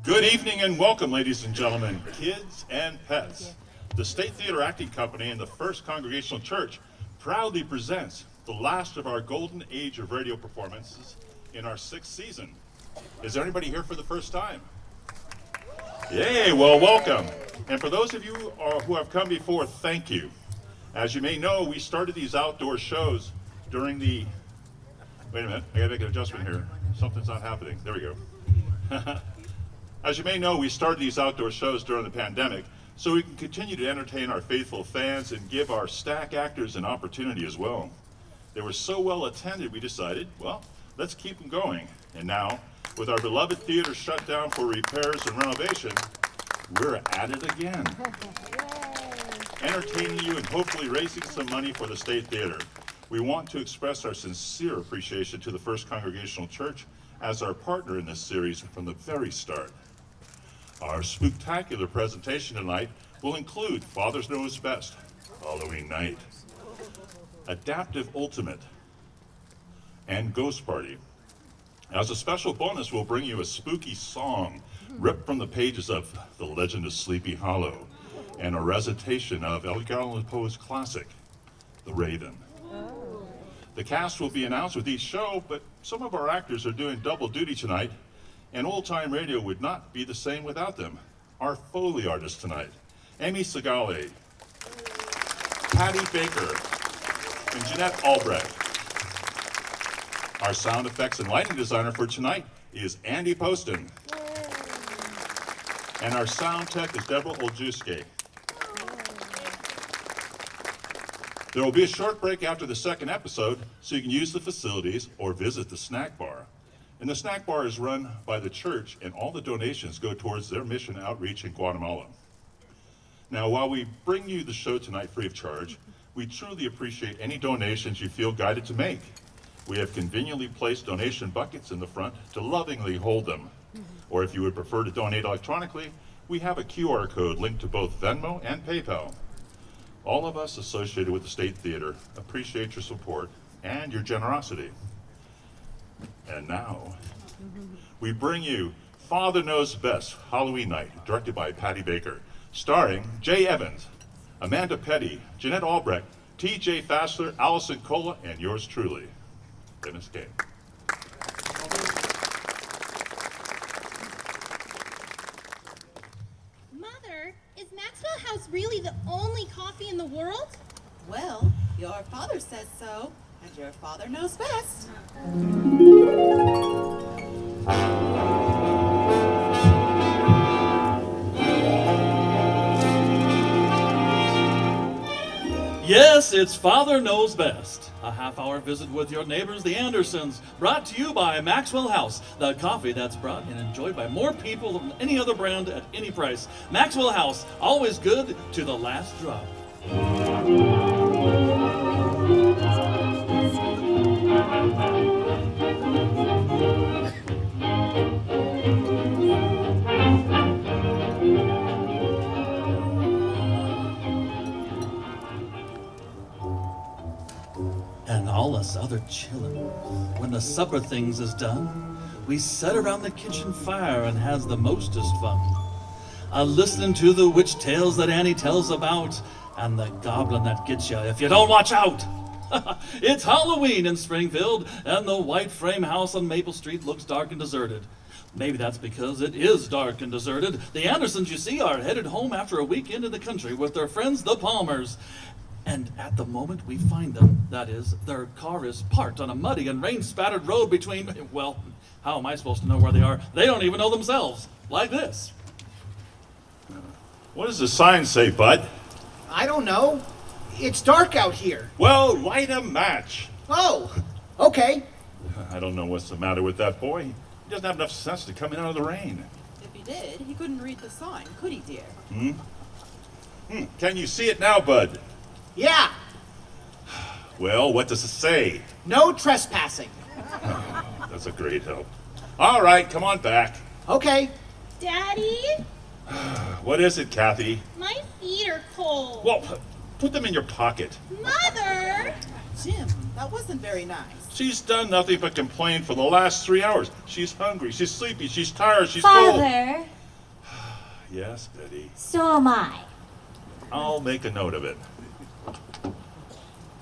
Good evening and welcome, ladies and gentlemen, kids and pets. The State Theater Acting Company and the First Congregational Church proudly presents the last of our golden age of radio performances in our 6th season. Is there anybody here for the first time? Yay, well, welcome. And for those of you who have come before, thank you. As you may know, we started these outdoor shows during the... Wait a minute, I gotta make an adjustment here. Something's not happening. There we go. As you may know, we started these outdoor shows during the pandemic so we can continue to entertain our faithful fans and give our STAC actors an opportunity as well. They were so well attended, we decided, well, let's keep them going. And now, with our beloved theater shut down for repairs and renovation, we're at it again. Entertaining you and hopefully raising some money for the State Theater. We want to express our sincere appreciation to the First Congregational Church as our partner in this series from the very start. Our spooktacular presentation tonight will include Father Knows Best, Halloween Night, Adaptive Ultimate, and Ghost Party. As a special bonus, we'll bring you a spooky song ripped from the pages of The Legend of Sleepy Hollow and a recitation of Edgar Allan Poe's classic, The Raven. The cast will be announced with each show, but some of our actors are doing double duty tonight, and old-time radio would not be the same without them. Our Foley artists tonight, Amy Segale, Patty Baker, and Jeanette Albrecht. Our sound effects and lighting designer for tonight is Andy Poston. And our sound tech is Deborah Oljuske. There will be a short break after the second episode so you can use the facilities or visit the snack bar. And the snack bar is run by the church, and all the donations go towards their mission outreach in Guatemala. Now, while we bring you the show tonight free of charge, we truly appreciate any donations you feel guided to make. We have conveniently placed donation buckets in the front to lovingly hold them. Or if you would prefer to donate electronically, we have a QR code linked to both Venmo and PayPal. All of us associated with the State Theater appreciate your support and your generosity. And now, we bring you Father Knows Best, Halloween Night, directed by Patty Baker, starring Jay Evans, Amanda Petty, Jeanette Albrecht, T.J. Fassler, Allison Cola, and yours truly, Dennis Kane. Mother, is Maxwell House really the only coffee in the world? Well, your father says so, and your father knows best. Yes, it's Father Knows Best. A half-hour visit with your neighbors, the Andersons, brought to you by Maxwell House, the coffee that's brought and enjoyed by more people than any other brand at any price. Maxwell House, always good to the last drop. And all us other chillin'. When the supper things is done, we set around the kitchen fire and has the mostest fun. Listening to the witch tales that Annie tells about, and the goblin that gets you if you don't watch out. It's Halloween in Springfield, and the white frame house on Maple Street looks dark and deserted. Maybe that's because it is dark and deserted. The Andersons, you see, are headed home after a weekend in the country with their friends, the Palmers. And at the moment we find them, that is, their car is parked on a muddy and rain-spattered road between, well, how am I supposed to know where they are? They don't even know themselves. Like this. What does the sign say, Bud? I don't know. It's dark out here. Well, light a match. Oh, okay. I don't know what's the matter with that boy. He doesn't have enough sense to come in out of the rain. If he did, he couldn't read the sign, could he, dear? Can you see it now, Bud? Yeah, Well, what does it say? no trespassing. That's a great help. All right, come on back. Okay. Daddy, What is it, Kathy? my feet are cold. Well, put them in your pocket. Mother! Jim, that wasn't very nice. She's done nothing but complain for the last 3 hours. She's hungry, she's sleepy, she's tired, she's cold. Father, Yes, Betty. So am I. I'll make a note of it.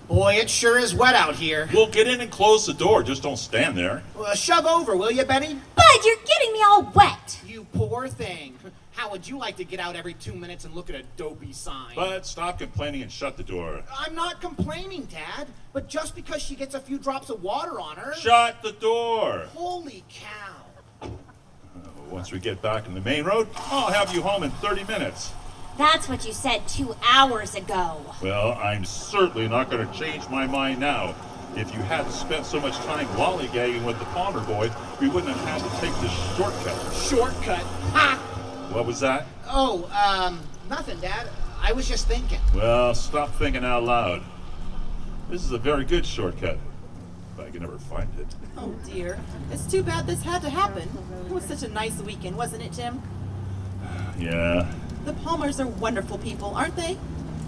Boy, it sure is wet out here. We'll get in and close the door. Just don't stand there. Shove over, will you, Betty? Bud, you're getting me all wet. You poor thing. How would you like to get out every 2 minutes and look at a dopey sign? But stop complaining and shut the door. I'm not complaining, Dad. But just because she gets a few drops of water on her... Shut the door. Holy cow. Once we get back in the main road, I'll have you home in 30 minutes. That's what you said 2 hours ago. Well, I'm certainly not going to change my mind now. If you hadn't spent so much time lollygagging with the Palmer boy, we wouldn't have had to take this shortcut. Shortcut? Ha! What was that? Oh, nothing, Dad. I was just thinking. Well, stop thinking out loud. This is a very good shortcut, but I can never find it. Oh dear. It's too bad this had to happen. It was such a nice weekend, wasn't it, Jim? Yeah. The Palmers are wonderful people, aren't they?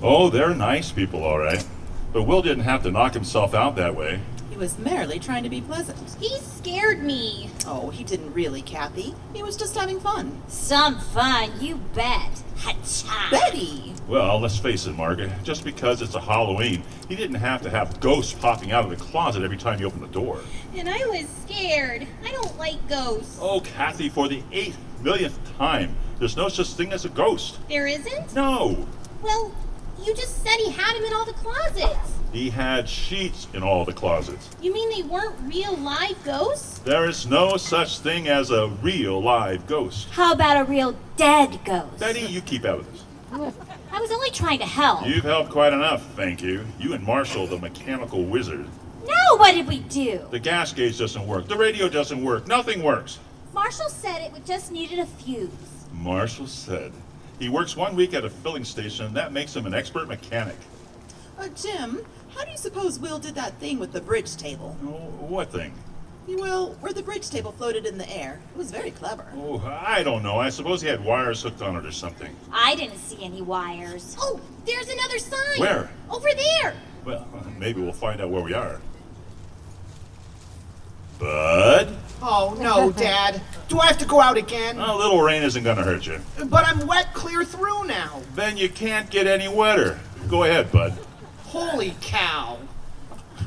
Oh, they're nice people, all right. But Will didn't have to knock himself out that way. He was merely trying to be pleasant. He scared me. Oh, he didn't really, Kathy. He was just having fun. Some fun, you bet. Ha-cha. Betty! Well, let's face it, Margaret. Just because it's a Halloween, he didn't have to have ghosts popping out of the closet every time you open the door. And I was scared. I don't like ghosts. Oh, Kathy, for the 8 millionth time, there's no such thing as a ghost. There isn't? No. Well, you just said he had him in all the closets. He had sheets in all the closets. You mean they weren't real live ghosts? There is no such thing as a real live ghost. How about a real dead ghost? Betty, you keep out of this. I was only trying to help. You've helped quite enough, thank you. You and Marshall, the mechanical wizard. No, what did we do? The gas gauge doesn't work. The radio doesn't work. Nothing works. Marshall said it just needed a fuse. Marshall said. He works 1 week at a filling station, and that makes him an expert mechanic. Jim, how do you suppose Will did that thing with the bridge table? Oh, what thing? Well, where the bridge table floated in the air. It was very clever. Oh, I don't know. I suppose he had wires hooked on it or something. I didn't see any wires. Oh, there's another sign. Where? Over there. Well, maybe we'll find out where we are. Bud? Oh, no, Dad. Do I have to go out again? A little rain isn't going to hurt you. But I'm wet clear through now. Then you can't get any wetter. Go ahead, Bud. Holy cow.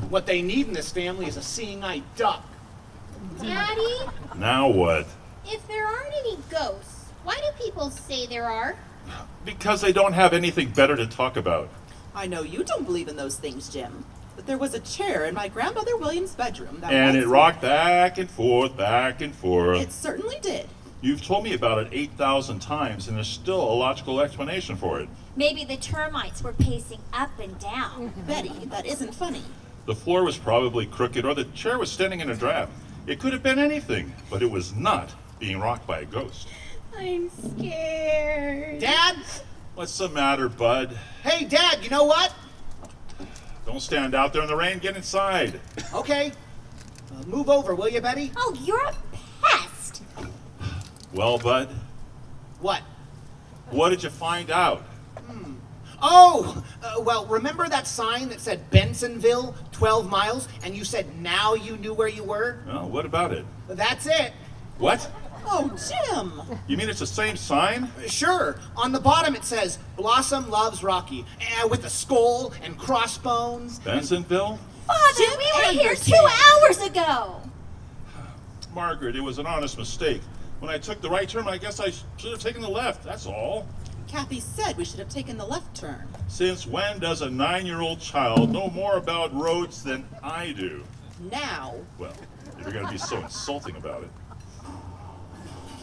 What they need in this family is a seeing-eye duck. Daddy, Now what? if there aren't any ghosts, why do people say there are? Because they don't have anything better to talk about. I know you don't believe in those things, Jim. But there was a chair in my grandmother William's bedroom that And once- it rocked back and forth, back and forth. It certainly did. You've told me about it 8,000 times, and there's still a logical explanation for it. Maybe the termites were pacing up and down. Betty, that isn't funny. The floor was probably crooked, or the chair was standing in a draft. It could have been anything, but it was not being rocked by a ghost. I'm scared. Dad? What's the matter, Bud? Hey, Dad, you know what? Don't stand out there in the rain. Get inside. Okay. Move over, will you, Betty? Oh, you're a pest. Well, Bud, What? what did you find out? Oh, well, remember that sign that said Bensonville, 12 miles, and you said now you knew where you were? Oh, what about it? That's it. What? Oh, Jim! You mean it's the same sign? Sure. On the bottom it says Blossom loves Rocky, with a skull and crossbones. Bensonville? Father, Jim we were here Anderson. 2 hours ago. Margaret, it was an honest mistake. When I took the right turn, I guess I should have taken the left. That's all. Kathy said we should have taken the left turn. Since when does a 9-year-old child know more about roads than I do? Now, Well, if you're going to be so insulting about it.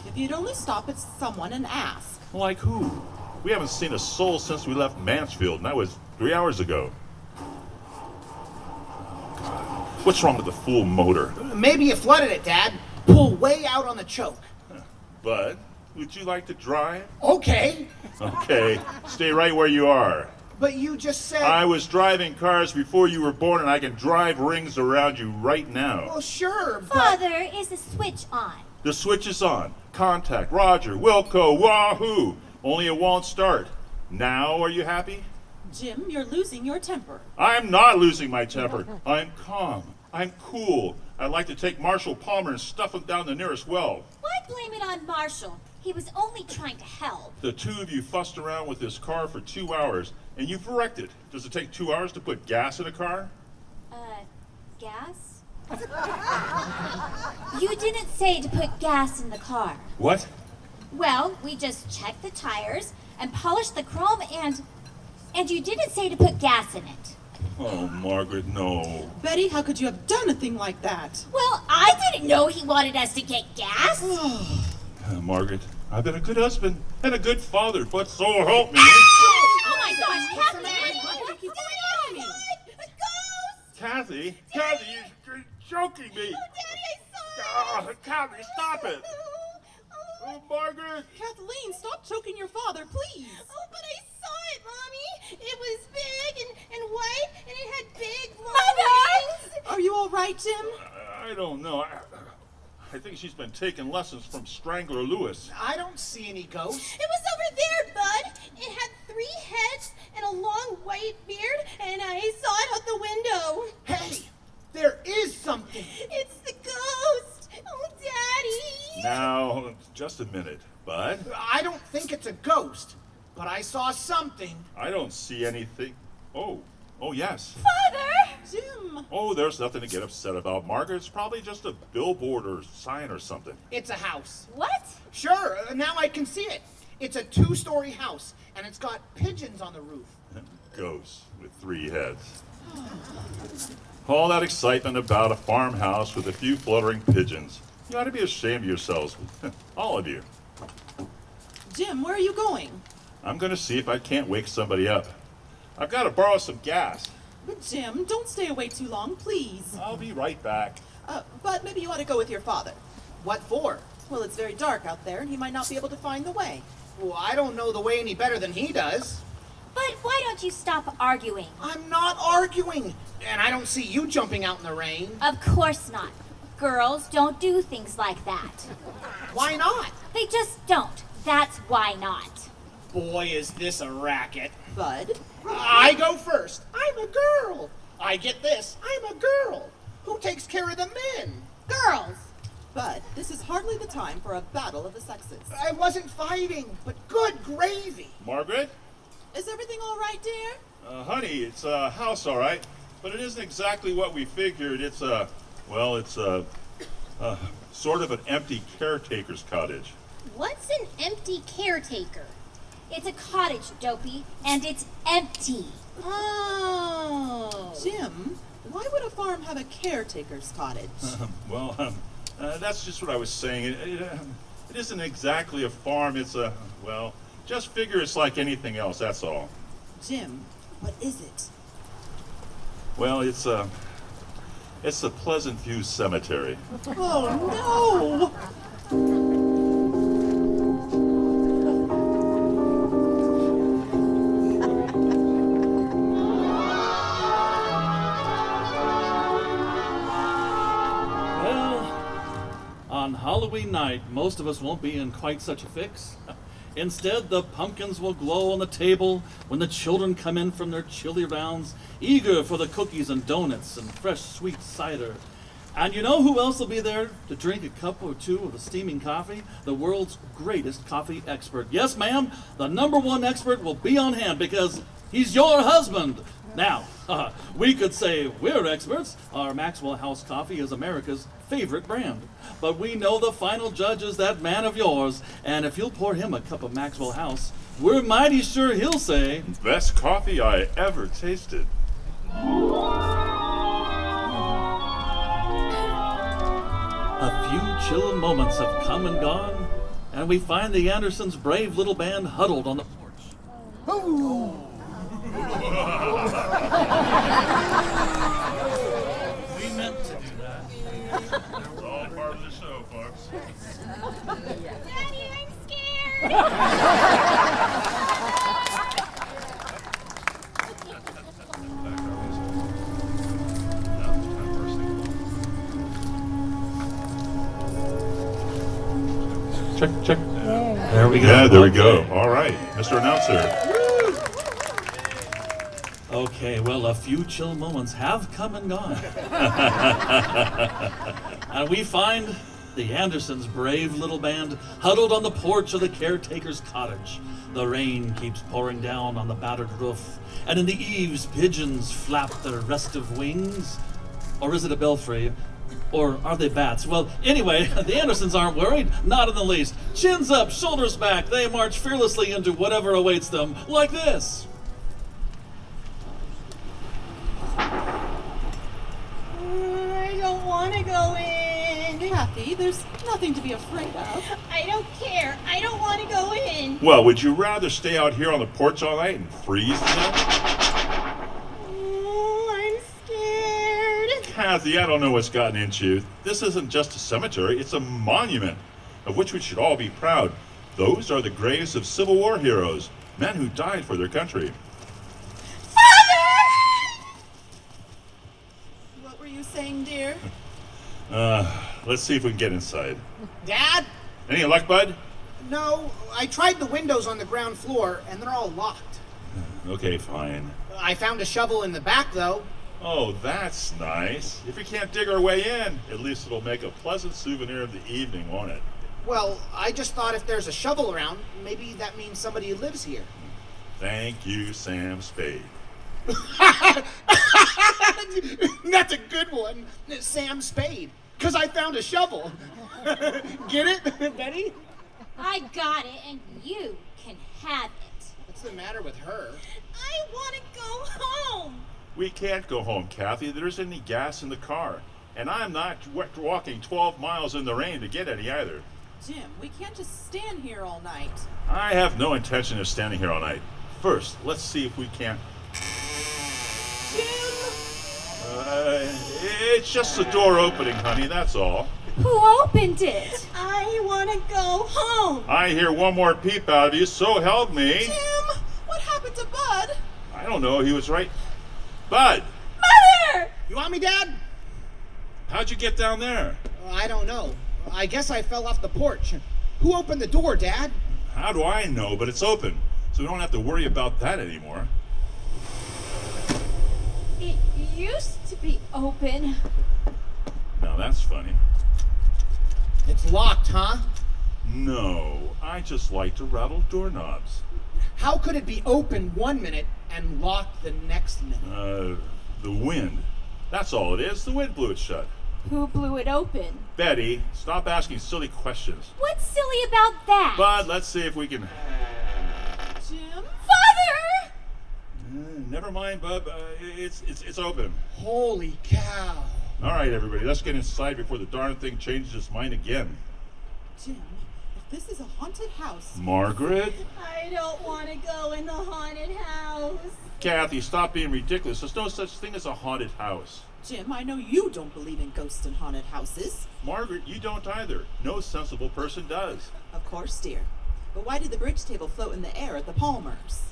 if you'd only stop at someone and ask. Like who? We haven't seen a soul since we left Mansfield, and that was 3 hours ago. What's wrong with the fool motor? Maybe you flooded it, Dad. Pull way out on the choke. Bud, would you like to drive? Okay. Okay, stay right where you are. But you just said... I was driving cars before you were born, and I can drive rings around you right now. Well, sure, but... Father, is the switch on? The switch is on. Contact Roger, Wilco, Wahoo! Only it won't start. Now, are you happy? Jim, you're losing your temper. I'm not losing my temper. I'm calm. I'm cool. I'd like to take Marshall Palmer and stuff him down the nearest well. Why blame it on Marshall? He was only trying to help. The two of you fussed around with this car for 2 hours, and you've wrecked it. Does it take 2 hours to put gas in a car? Gas? You didn't say to put gas in the car. What? Well, we just checked the tires and polished the chrome and you didn't say to put gas in it. Oh, Margaret, no. Betty, how could you have done a thing like that? Well, I didn't know he wanted us to get gas. Margaret, I've been a good husband and a good father, but so help me. Oh my gosh, Kathleen! Kathy, you're joking me. Daddy, I saw it! Oh, Kathy, stop it. Oh, Margaret. Kathleen, stop choking your father, please. Oh, but I saw it, Mommy. It was big and white, and it had big long Mother! wings. Are you all right, Jim? I don't know. I think she's been taking lessons from Strangler Lewis. I don't see any ghosts. It was over there, Bud. It had 3 heads and a long white beard, and I saw it out the window. Hey, there is something. It's the ghost. Oh, Daddy. Now, just a minute, Bud. I don't think it's a ghost, but I saw something. I don't see anything. Oh, yes. Father! Jim. Oh, there's nothing to get upset about, Margaret. It's probably just a billboard or sign or something. It's a house. What? Sure, now I can see it. It's a 2-story house, and it's got pigeons on the roof. Ghosts with 3 heads. All that excitement about a farmhouse with a few fluttering pigeons. You ought to be ashamed of yourselves, all of you. Jim, where are you going? I'm going to see if I can't wake somebody up. I've got to borrow some gas. But Jim, don't stay away too long, please. I'll be right back. But maybe you ought to go with your father. What for? Well, it's very dark out there, and he might not be able to find the way. Well, I don't know the way any better than he does. But why don't you stop arguing? I'm not arguing, and I don't see you jumping out in the rain. Of course not. Girls don't do things like that. Why not? They just don't. That's why not. Boy, is this a racket. Bud? I go first. I'm a girl. I get this. I'm a girl. Who takes care of the men? Girls. Bud, this is hardly the time for a battle of the sexes. I wasn't fighting, but good gravy. Margaret? Is everything all right, dear? Honey, it's a house, all right, but it isn't exactly what we figured. It's sort of an empty caretaker's cottage. What's an empty caretaker? It's a cottage, Dopey, and it's empty. Oh. Jim, why would a farm have a caretaker's cottage? That's just what I was saying. It isn't exactly a farm. It's just figure it's like anything else, that's all. Jim, what is it? Well, it's a Pleasant View Cemetery. Oh, no! On Halloween night, most of us won't be in quite such a fix. Instead, the pumpkins will glow on the table when the children come in from their chilly rounds, eager for the cookies and donuts and fresh sweet cider. And you know who else will be there to drink a cup or two of the steaming coffee? The world's greatest coffee expert. Yes, ma'am, the #1 expert will be on hand because he's your husband. Now, we could say we're experts. Our Maxwell House coffee is America's favorite brand. But we know the final judge is that man of yours, and if you'll pour him a cup of Maxwell House, we're mighty sure he'll say, Best coffee I ever tasted. A few chill moments have come and gone, and we find the Andersons' brave little band huddled on the porch. We meant to do that. It's all part of the show, folks. Daddy, I'm scared. Check. There we go. Yeah, there we go. All right, Mr. Announcer. Okay, well, a few chill moments have come and gone. And we find The Andersons' brave little band huddled on the porch of the caretaker's cottage. The rain keeps pouring down on the battered roof, and in the eaves pigeons flap their restive wings. Or is it a belfry? Or are they bats? Well, anyway, the Andersons aren't worried, not in the least. Chins up, shoulders back, they march fearlessly into whatever awaits them, like this. I don't want to go in. Kathy, there's nothing to be afraid of. I don't care. I don't want to go in. Well, would you rather stay out here on the porch all night and freeze to death? I'm scared. Kathy, I don't know what's gotten into you. This isn't just a cemetery, it's a monument, of which we should all be proud. Those are the graves of Civil War heroes, men who died for their country. What were you saying, dear? Let's see if we can get inside. Dad? Any luck, bud? No, I tried the windows on the ground floor, and they're all locked. Okay, fine. I found a shovel in the back, though. Oh, that's nice. If we can't dig our way in, at least it'll make a pleasant souvenir of the evening, won't it? Well, I just thought if there's a shovel around, maybe that means somebody lives here. Thank you, Sam Spade. That's a good one. Sam Spade. Because I found a shovel. Get it, Betty? I got it, and you can have it. What's the matter with her? I want to go home. We can't go home, Kathy. There isn't any gas in the car. And I'm not walking 12 miles in the rain to get any either. Jim, we can't just stand here all night. I have no intention of standing here all night. First, let's see if we can't... It's just the door opening, honey, that's all. Who opened it? I want to go home. I hear one more peep out of you, so help me. Jim, what happened to Bud? I don't know, he was right. Bud, Mother! You want me, Dad? how'd you get down there? I don't know. I guess I fell off the porch. Who opened the door, Dad? How do I know, but it's open, so we don't have to worry about that anymore. It used to be open. Now that's funny. It's locked, huh? No, I just like to rattle doorknobs. How could it be open 1 minute and locked the next minute? The wind. That's all it is. The wind blew it shut. Who blew it open? Betty, stop asking silly questions. What's silly about that? Bud, let's see if we can... Jim? Father! Never mind, Bub. It's open. Holy cow. All right, everybody, let's get inside before the darn thing changes its mind again. Jim, if this is a haunted house... Margaret? I don't want to go in the haunted house. Kathy, stop being ridiculous. There's no such thing as a haunted house. Jim, I know you don't believe in ghosts and haunted houses. Margaret, you don't either. No sensible person does. Of course, dear. But why did the bridge table float in the air at the Palmers?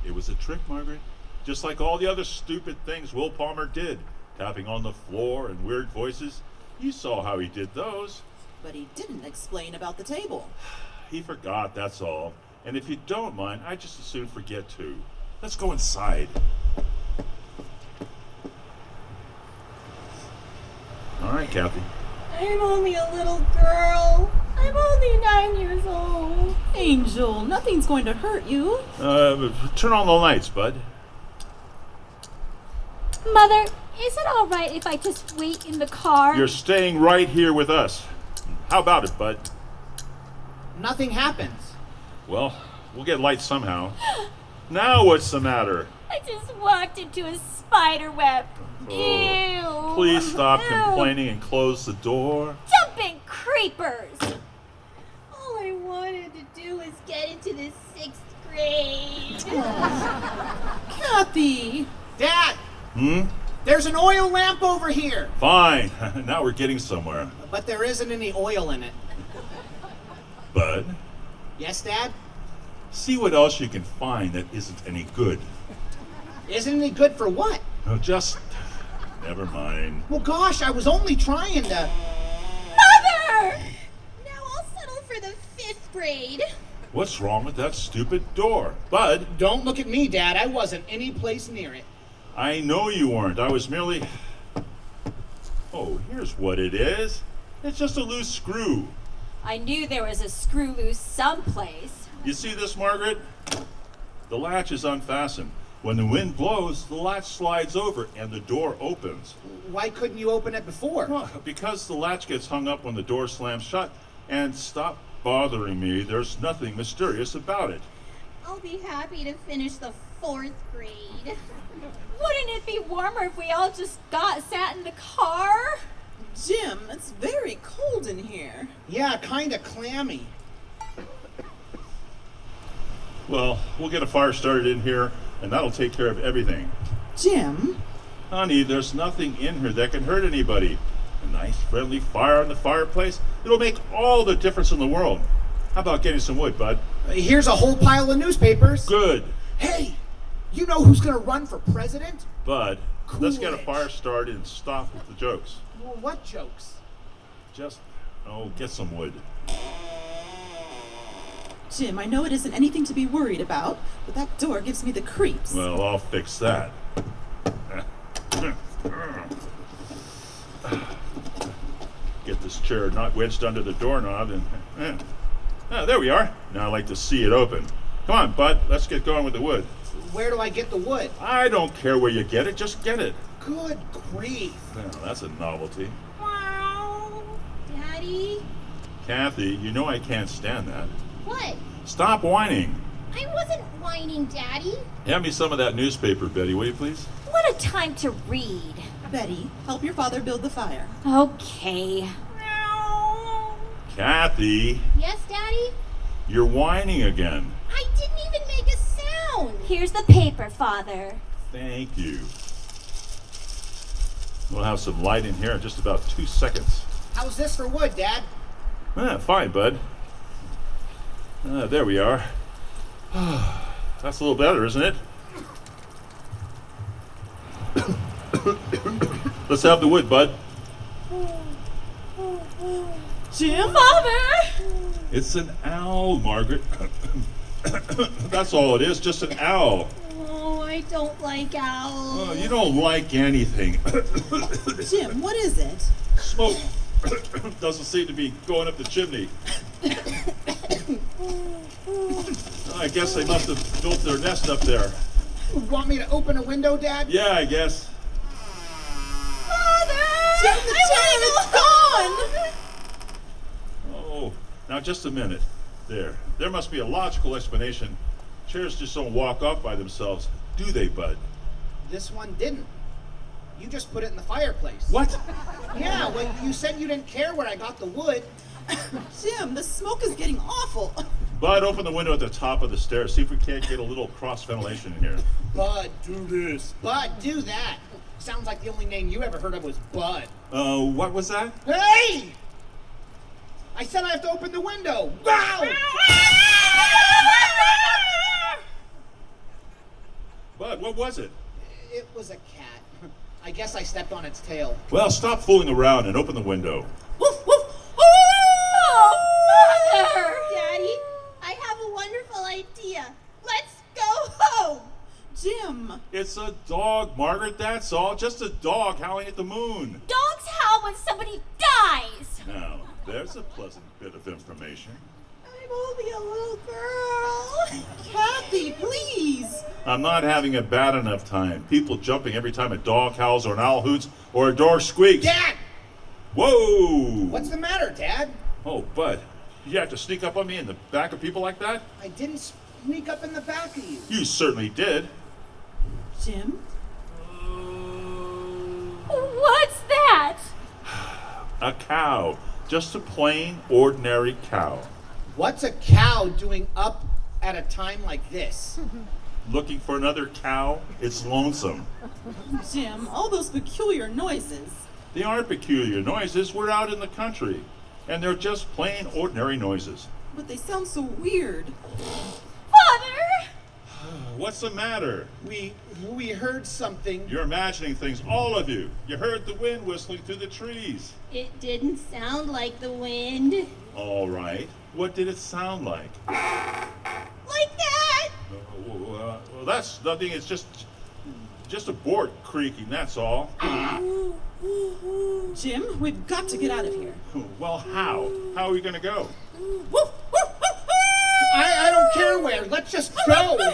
It was a trick, Margaret. Just like all the other stupid things Will Palmer did. Tapping on the floor and weird voices. You saw how he did those. But he didn't explain about the table. He forgot, that's all. And if you don't mind, I'd just as soon forget too. Let's go inside. All right, Kathy. I'm only a little girl. I'm only 9 years old. Angel, nothing's going to hurt you. Turn on the lights, Bud. Mother, is it all right if I just wait in the car? You're staying right here with us. How about it, Bud? Nothing happens. Well, we'll get lights somehow. Now what's the matter? I just walked into a spider web. Oh, Ew. please stop Ew. complaining and close the door. Jumping creepers. All I wanted to do was get into the 6th grade. Kathy! Dad! Hmm? There's an oil lamp over here. Fine. Now we're getting somewhere. But there isn't any oil in it. Bud, Yes, Dad? see what else you can find that isn't any good. Isn't any good for what? No, just... Never mind. Well, gosh, I was only trying to... Mother! Now I'll settle for the 5th grade. What's wrong with that stupid door? Bud, Don't look at me, Dad. I wasn't any place near it. I know you weren't. I was merely... Oh, here's what it is. It's just a loose screw. I knew there was a screw loose someplace. You see this, Margaret? The latch is unfastened. When the wind blows, the latch slides over and the door opens. Why couldn't you open it before? Well, because the latch gets hung up when the door slams shut. And stop bothering me. There's nothing mysterious about it. I'll be happy to finish the 4th grade. Wouldn't it be warmer if we all just sat in the car? Jim, it's very cold in here. Yeah, kinda clammy. Well, we'll get a fire started in here, and that'll take care of everything. Jim? Honey, there's nothing in here that can hurt anybody. A nice, friendly fire on the fireplace, it'll make all the difference in the world. How about getting some wood, bud? Here's a whole pile of newspapers. Good. Hey, you know who's gonna run for president? Bud, let's get a Coolidge. fire started and stop with the jokes. Well, what jokes? Just, get some wood. Jim, I know it isn't anything to be worried about, but that door gives me the creeps. Well, I'll fix that. Get this chair not wedged under the doorknob and... there we are. Now I'd like to see it open. Come on, Bud, let's get going with the wood. Where do I get the wood? I don't care where you get it, just get it. Good grief. Now, that's a novelty. Daddy? Kathy, you know I can't stand that. What? Stop whining. I wasn't whining, Daddy. Hand me some of that newspaper, Betty, will you please? What a time to read. Betty, help your father build the fire. Okay. Kathy, Yes, Daddy? you're whining again. I didn't even make a sound. Here's the paper, Father. Thank you. We'll have some light in here in just about 2 seconds. How's this for wood, Dad? Fine, Bud. There we are. That's a little better, isn't it? Let's have the wood, Bud. Jim? Father! It's an owl, Margaret. That's all it is, just an owl. Oh, I don't like owls. Oh, you don't like anything. Jim, what is it? Smoke doesn't seem to be going up the chimney. I guess they must have built their nest up there. Want me to open a window, Dad? Yeah, I guess. Father! Jim, the chair is gone! Oh, now just a minute. There must be a logical explanation. Chairs just don't walk off by themselves, do they, Bud? This one didn't. You just put it in the fireplace. What? Yeah, well, you said you didn't care where I got the wood. Jim, the smoke is getting awful. Bud, open the window at the top of the stairs. See if we can't get a little cross ventilation in here. Bud, do this. Bud, do that. Sounds like the only name you ever heard of was Bud. What was that? Hey! I said I have to open the window. Wow! Bud, what was it? It was a cat. I guess I stepped on its tail. Well, stop fooling around and open the window. Woof, woof. Oh, Mother! Daddy, I have a wonderful idea. Let's go home. Jim, It's a dog, Margaret, that's all. Just a dog howling at the moon. Dogs howl when somebody dies. Now, there's a pleasant bit of information. I'm only a little girl. Kathy, please. I'm not having a bad enough time. People jumping every time a dog howls or an owl hoots or a door squeaks. Dad! Whoa! What's the matter, Dad? Oh, Bud, you have to sneak up on me in the back of people like that? I didn't sneak up in the back of you. You certainly did. Jim? What's that? A cow. Just a plain, ordinary cow. What's a cow doing up at a time like this? Looking for another cow? It's lonesome. Jim, all those peculiar noises. They aren't peculiar noises. We're out in the country. And they're just plain, ordinary noises. But they sound so weird. Father! What's the matter? We heard something. You're imagining things, all of you. You heard the wind whistling through the trees. It didn't sound like the wind. All right. What did it sound like? Like that. Well, that's nothing. It's just a board creaking, that's all. Jim, we've got to get out of here. Well, how? How are we going to go? I don't care where. Let's just go. I'm only 9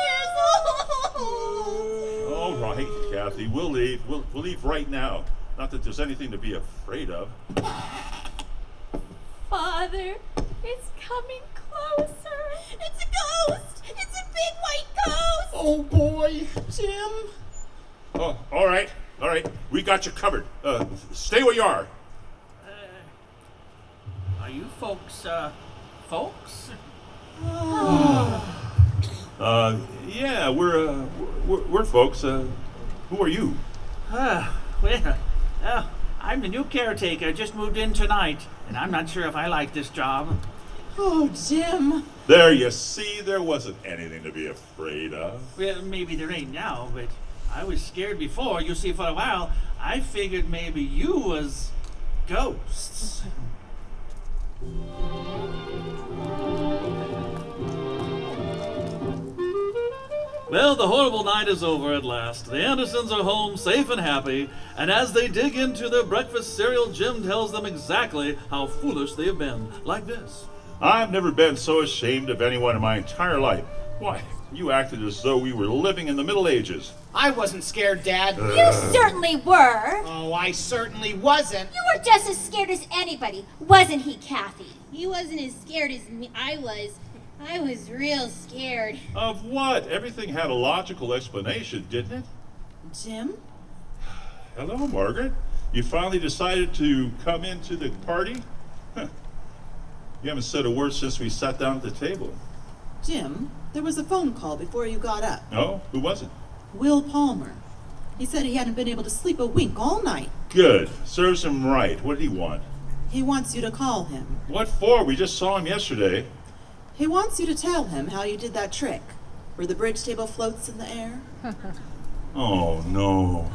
years old. All right, Kathy, we'll leave. We'll leave right now. Not that there's anything to be afraid of. Father, it's coming closer. It's a ghost. It's a big white ghost. Oh boy. Jim? Oh, all right. We got you covered. Stay where you are. Are you folks, folks? Yeah, we're folks. Who are you? Well, I'm the new caretaker. Just moved in tonight, and I'm not sure if I like this job. Oh, Jim. There, you see, there wasn't anything to be afraid of. Well, maybe there ain't now, but I was scared before. You see, for a while, I figured maybe you was ghosts. Well, the horrible night is over at last. The Andersons are home safe and happy, and as they dig into their breakfast cereal, Jim tells them exactly how foolish they have been. Like this. I've never been so ashamed of anyone in my entire life. Why, you acted as though we were living in the Middle Ages. I wasn't scared, Dad. You certainly were. Oh, I certainly wasn't. You were just as scared as anybody, wasn't he, Kathy? He wasn't as scared as me. I was real scared. Of what? Everything had a logical explanation, didn't it? Jim? Hello, Margaret. You finally decided to come into the party? Huh. You haven't said a word since we sat down at the table. Jim, there was a phone call before you got up. Oh, who was it? Will Palmer. He said he hadn't been able to sleep a wink all night. Good. Serves him right. What did he want? He wants you to call him. What for? We just saw him yesterday. He wants you to tell him how you did that trick, where the bridge table floats in the air. Oh, no.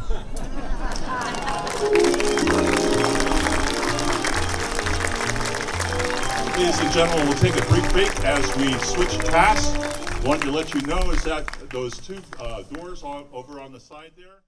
Ladies and gentlemen, we'll take a brief break as we switch tasks. Wanted to let you know is that those two doors over on the side there.